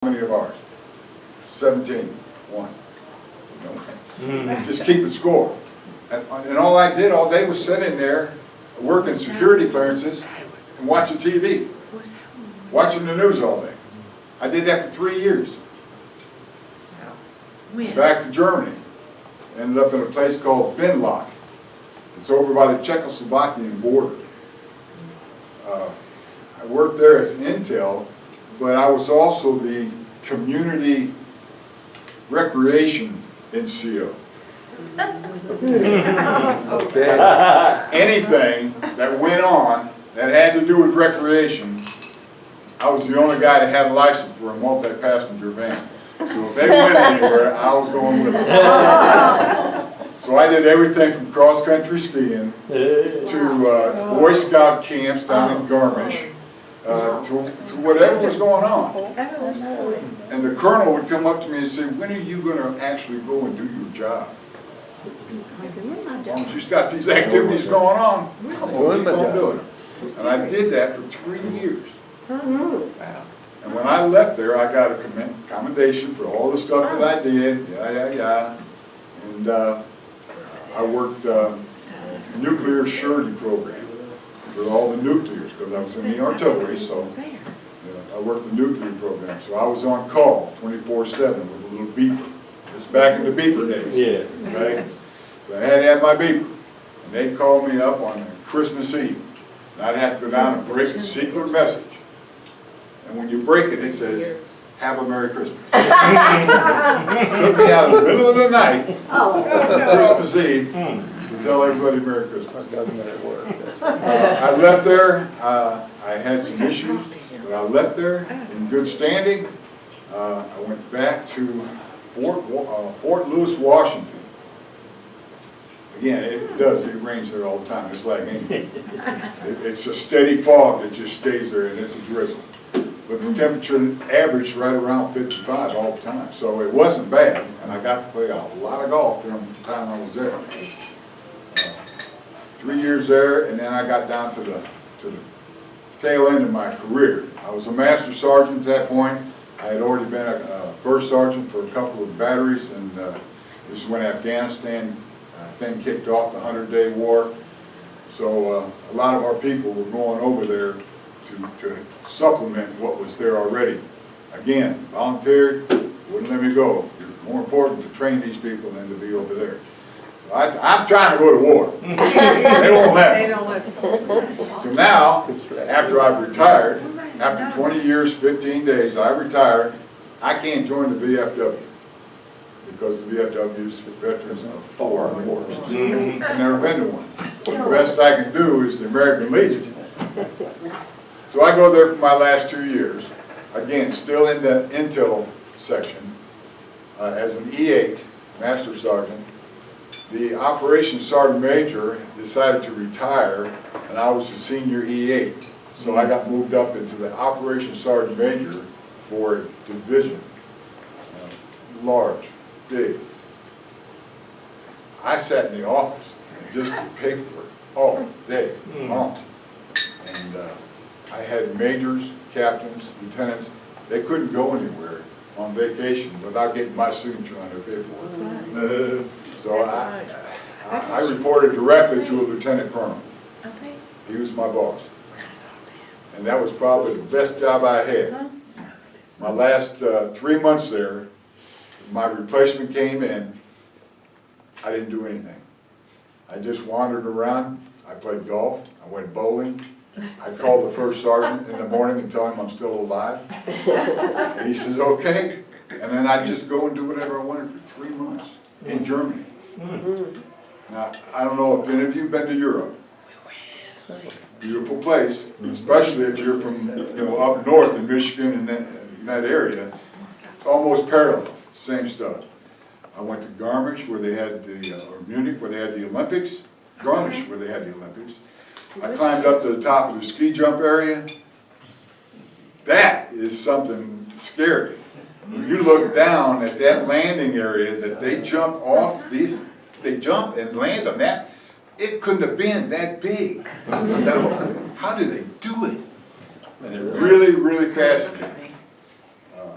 How many of ours? 17, 1. Just keeping score. And all I did all day was sit in there, working security clearances, and watching TV. Watching the news all day. I did that for 3 years. Back to Germany. Ended up in a place called Binlock. It's over by the Czechoslovakian border. I worked there as Intel, but I was also the community recreation NCO. Anything that went on that had to do with recreation, I was the only guy that had a license for a multi-passenger van. So if they went anywhere, I was going with them. So I did everything from cross-country skiing to Boy Scout camps down in Garmisch, to whatever was going on. And the colonel would come up to me and say, when are you going to actually go and do your job? As long as you've got these activities going on, I'm going to keep on doing it. And I did that for 3 years. And when I left there, I got a commendation for all the stuff that I did, And I worked nuclear surety program for all the nuclears, because I was in the artillery, so I worked the nuclear program. So I was on call 24/7 with a little beeper. This is back in the beeper days. Okay? So I had to have my beeper. And they'd call me up on Christmas Eve. And I'd have to go down and break a secret message. And when you break it, it says, "Have a Merry Christmas." Took me out in the middle of the night, Christmas Eve, to tell everybody Merry Christmas. I left there, I had some issues, but I left there in good standing. I went back to Fort Lewis, Washington. Again, it rains there all the time. It's like anything. It's a steady fog that just stays there, and it's a drizzle. But the temperature averaged right around 55 all the time, so it wasn't bad, and I got to play a lot of golf during the time I was there. 3 years there, and then I got down to the tail end of my career. I was a master sergeant at that point. I had already been a first sergeant for a couple of batteries, and this is when Afghanistan thing kicked off, the 100-day war. So a lot of our people were going over there to supplement what was there already. Again, volunteered, wouldn't let me go. It's more important to train these people than to be over there. So I'm trying to go to war. They won't let me. So now, after I've retired, after 20 years, 15 days, I retired, I can't join the VFW. Because the VFW is veterans of foreign wars. I've never been to one. The best I can do is the American Legion. So I go there for my last 2 years, again, still in the Intel section, as an E8 Master Sergeant. The Operations Sergeant Major decided to retire, and I was the senior E8. So I got moved up into the Operations Sergeant Major for a division, large, big. I sat in the office and just did paperwork all day long. And I had majors, captains, lieutenants. They couldn't go anywhere on vacation without getting my signature on their paperwork. So I reported directly to a lieutenant colonel. He was my boss. And that was probably the best job I had. My last 3 months there, my replacement came in. I didn't do anything. I just wandered around. I played golf. I went bowling. I'd call the first sergeant in the morning and tell him I'm still alive. And he says, okay. And then I'd just go and do whatever I wanted for 3 months in Germany. Now, I don't know if any of you have been to Europe. Beautiful place, especially if you're from up north in Michigan and that area. Almost parallel, same stuff. I went to Garmisch where they had or Munich where they had the Olympics. Garmisch where they had the Olympics. I climbed up to the top of the ski jump area. That is something scary. When you look down at that landing area that they jump off, they jump and land on that, it couldn't have been that big. How did they do it? And it really, really fascinating.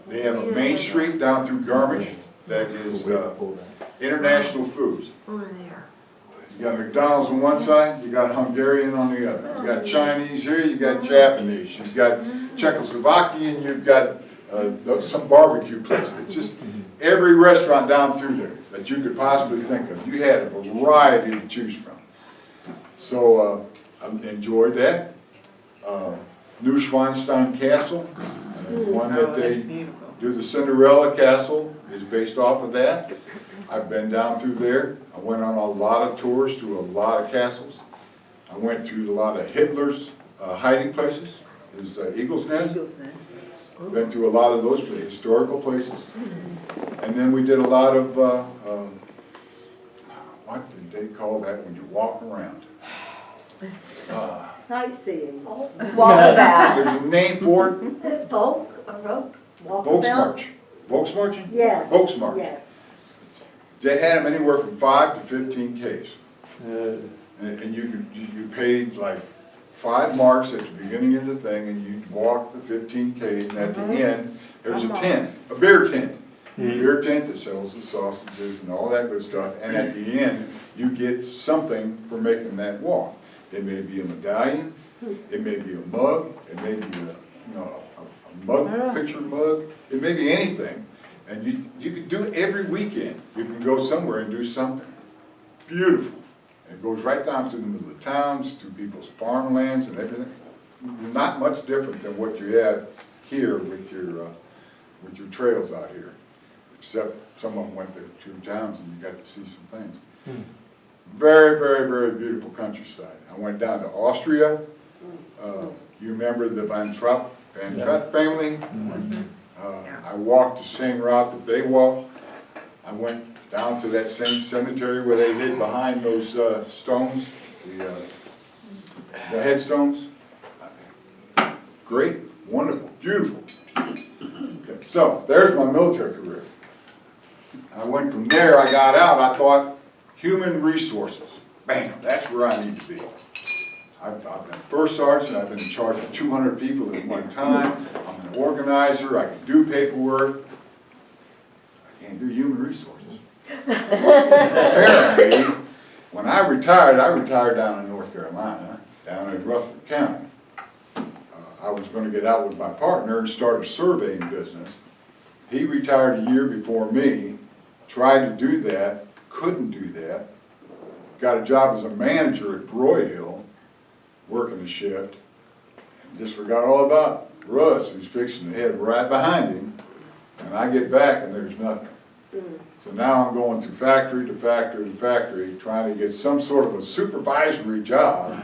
They have a main street down through Garmisch that is international foods. Over there. You got McDonald's on one side, you got Hungarian on the other. You got Chinese here, you got Japanese, you've got Czechoslovakian, you've got some barbecue place. It's just every restaurant down through there that you could possibly think of. You had a variety to choose from. So I enjoyed that. Neuschwanstein Castle, one that they do, the Cinderella Castle is based off of that. I've been down through there. I went on a lot of tours to a lot of castles. I went through a lot of Hitler's hiding places, his Eagle's Nest. Been to a lot of those historical places. And then we did a lot of, what did they call that when you walk around? Sightseeing. Walkabout. There's a name for it. Walkabout? Volksmarching? Yes. Volksmarch. Yes. They had them anywhere from 5 to 15 Ks. And you paid like 5 marks at the beginning of the thing, and you walk the 15 Ks, and at the end, there's a tent, a beer tent. A beer tent that sells the sausages and all that good stuff, and at the end, you get something for making that walk. It may be a medallion, it may be a mug, it may be a mug, picture mug, it may be anything. And you could do it every weekend. You can go somewhere and do something. Beautiful. It goes right down through the middle of the towns, to people's farmlands and everything. Not much different than what you have here with your trails out here. Except some of them went to towns and you got to see some things. Very, very, very beautiful countryside. I went down to Austria. You remember the Van Trapp family? I walked the same route that they walked. I went down to that same cemetery where they hid behind those stones, the headstones. Great, wonderful, beautiful. Okay, so there's my military career. I went from there, I got out, I thought, human resources. Bam, that's where I need to be. I've been first sergeant, I've been in charge of 200 people at one time. I'm an organizer, I can do paperwork. I can't do human resources. Apparently, when I retired down in North Carolina, down in Rutherford County. I was going to get out with my partner and start a surveying business. He retired a year before me, tried to do that, couldn't do that. Got a job as a manager at Broyhill, working the shift, and just forgot all about Russ, who's fixing to head right behind him. And I get back and there's nothing. So now I'm going through factory to factory to factory, trying to get some sort of a supervisory job.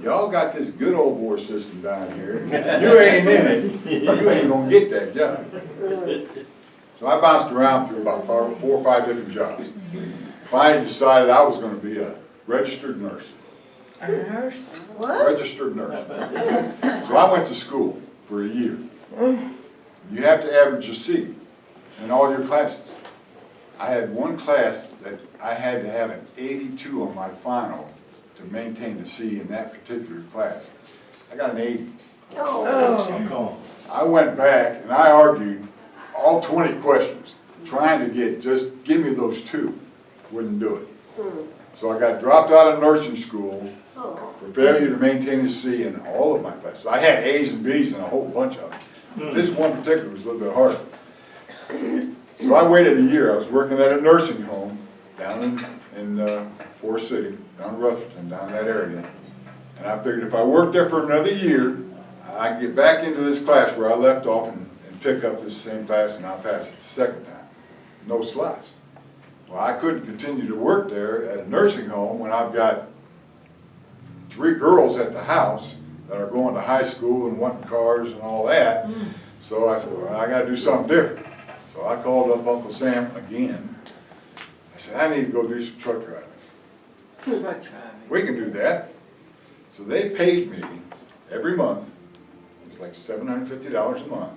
Y'all got this good old boy system down here. You ain't in it, you ain't gonna get that job. So I bounced around through about 4 or 5 different jobs. Finally decided I was gonna be a registered nurse. A nurse? What? Registered nurse. So I went to school for a year. You have to average a C in all your classes. I had one class that I had to have an 82 on my final to maintain the C in that particular class. I got an 80. Oh. I went back and I argued all 20 questions, trying to get, just give me those 2. Wouldn't do it. So I got dropped out of nursing school for failure to maintain a C in all of my classes. I had A's and B's in a whole bunch of them. This one particular was a little bit harder. So I waited a year. I was working at a nursing home down in Forest City, down in Rutherford, down in that area. And I figured if I worked there for another year, I'd get back into this class where I left off and pick up this same class and I'll pass it the second time. No slots. Well, I couldn't continue to work there at a nursing home when I've got 3 girls at the house that are going to high school and wanting cars and all that. So I said, well, I got to do something different. So I called up Uncle Sam again. I said, I need to go do some truck driving. Truck driving. We can do that. So they paid me every month. It was like $750 a month.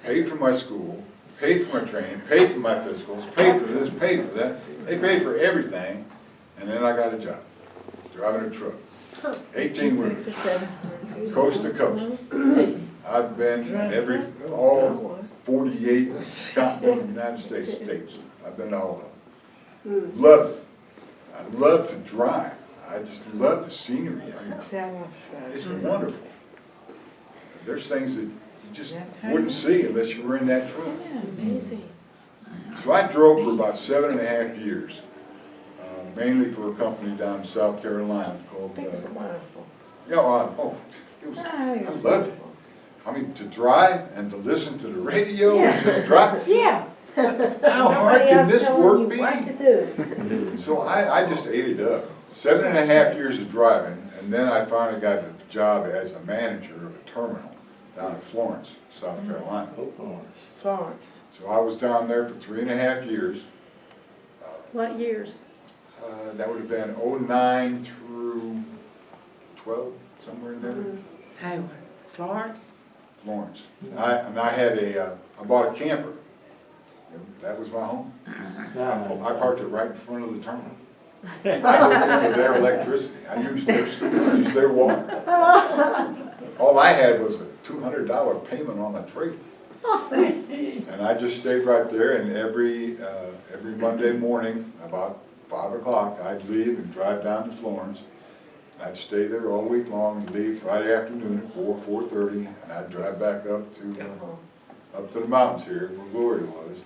Paid for my school, paid for my training, paid for my physicals, paid for this, paid for that. They paid for everything. And then I got a job, driving a truck. 18 wheelers, coast to coast. I've been in all 48 continental United States. I've been to all of them. Loved it. I love to drive. I just love the scenery. I mean, it's wonderful. There's things that you just wouldn't see unless you were in that truck. Amazing. So I drove for about 7.5 years, mainly for a company down in South Carolina called, It's wonderful. it was, I loved it. I mean, to drive and to listen to the radio and just drive. Yeah. How hard can this work be? What to do. So I just ate it up. 7.5 years of driving, and then I finally got a job as a manager of a terminal down in Florence, South Carolina. Florence. So I was down there for 3.5 years. What years? That would have been '09 through 12, somewhere in there. Hayward. Florence? Florence. And I had I bought a camper. That was my home. I parked it right in front of the terminal. I looked into their electricity. I used their water. All I had was a $200 payment on a trailer. And I just stayed right there, and every Monday morning, about 5 o'clock, I'd leave and drive down to Florence. I'd stay there all week long and leave Friday afternoon at 4:30, and I'd drive back up to the mountains here where Glory was,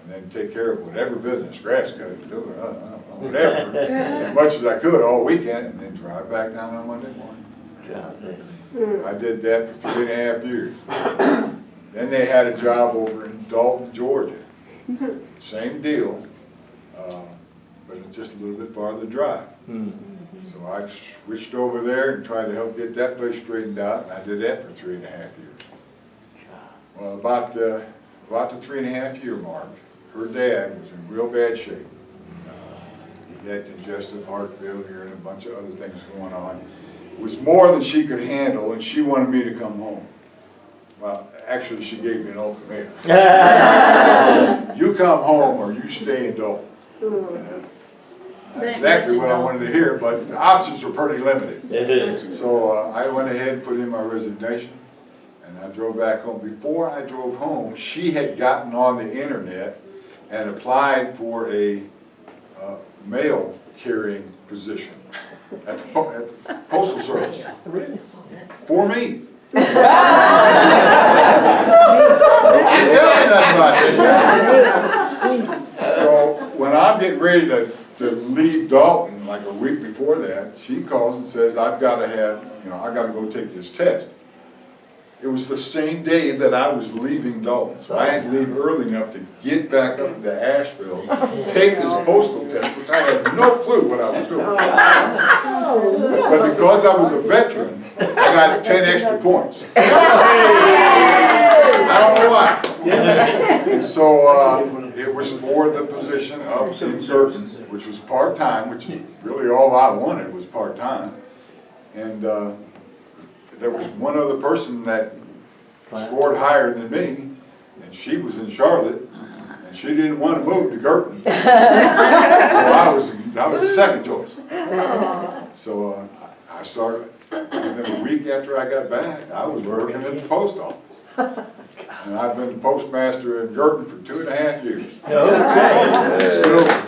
and then take care of whatever business, grass cutting, doing, whatever, as much as I could all weekend, and then drive back down on Monday morning. I did that for 3.5 years. Then they had a job over in Dalton, Georgia. Same deal, but it's just a little bit farther drive. So I switched over there and tried to help get that place straightened out, and I did that for 3.5 years. Well, about the 3.5 year mark, her dad was in real bad shape. He had congestive heart failure and a bunch of other things going on. It was more than she could handle, and she wanted me to come home. Well, actually, she gave me an ultimatum. You come home or you stay in Dalton. Not exactly what I wanted to hear, but the options were pretty limited. It is. So I went ahead and put in my resignation, and I drove back home. Before I drove home, she had gotten on the internet and applied for a mail carrying position at the Postal Service for me. Didn't tell me nothing about this. So when I'm getting ready to leave Dalton, like a week before that, she calls and says, I've got to go take this test. It was the same day that I was leaving Dalton, so I had to leave early enough to get back up to Asheville, take this postal test, which I had no clue what I was doing. But because I was a veteran, I got 10 extra points. I don't know why. And so it was for the position up in Girton, which was part-time, which is really all I wanted was part-time. And there was one other person that scored higher than me, and she was in Charlotte, and she didn't want to move to Girton. So I was the second choice. So I started, and then a week after I got back, I was working at the post office. And I've been the postmaster in Girton for 2.5 years. Okay.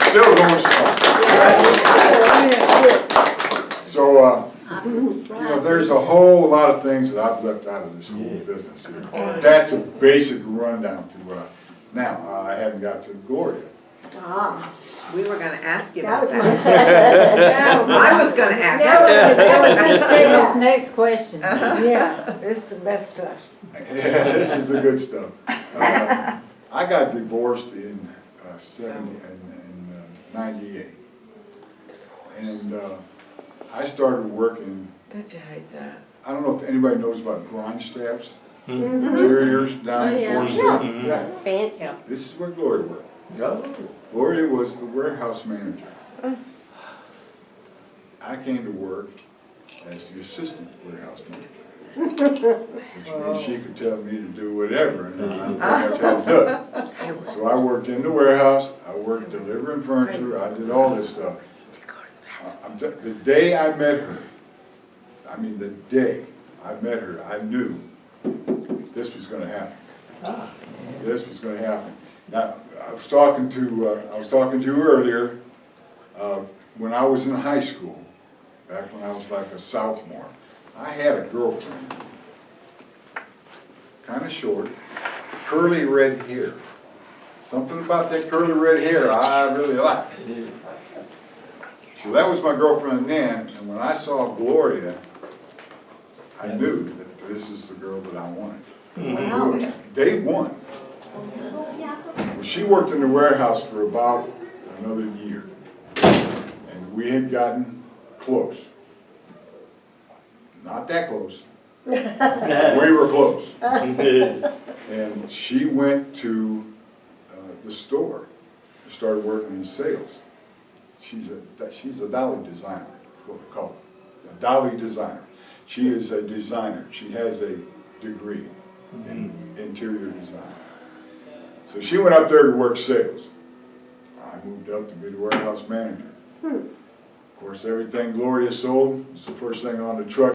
Still going strong. So, there's a whole lot of things that I've left out of this whole business here. That's a basic rundown to, now, I haven't got to Gloria. We were gonna ask you That about was my that. I was gonna ask you. That was Stephen's next question. Yeah, this is the best stuff. Yeah, this is the good stuff. I got divorced in 98. And I started working, Don't you hate that? I don't know if anybody knows about grind staffs, interiors down in Forest City. Yes. Fancy. This is where Gloria worked. Go. Gloria was the warehouse manager. I came to work as the assistant warehouse manager. Which means she could tell me to do whatever, and I pretty much had to do it. So I worked in the warehouse, I worked delivering furniture, I did all this stuff. The day I met her, I knew this was gonna happen. This was gonna happen. Now, I was talking to you earlier, when I was in high school, back when I was like a sophomore, I had a girlfriend, kinda short, curly red hair. Something about that curly red hair I really liked. So that was my girlfriend then, and when I saw Gloria, I knew that this is the girl that I wanted. I knew it. Day one. Well, she worked in the warehouse for about another year, and we had gotten close. Not that close. We were close. And she went to the store and started working in sales. She's a dolly designer, is what we call it. A dolly designer. She is a designer. She has a degree in interior design. So she went up there to work sales. I moved up to be the warehouse manager. Of course, everything Gloria sold was the first thing on the truck.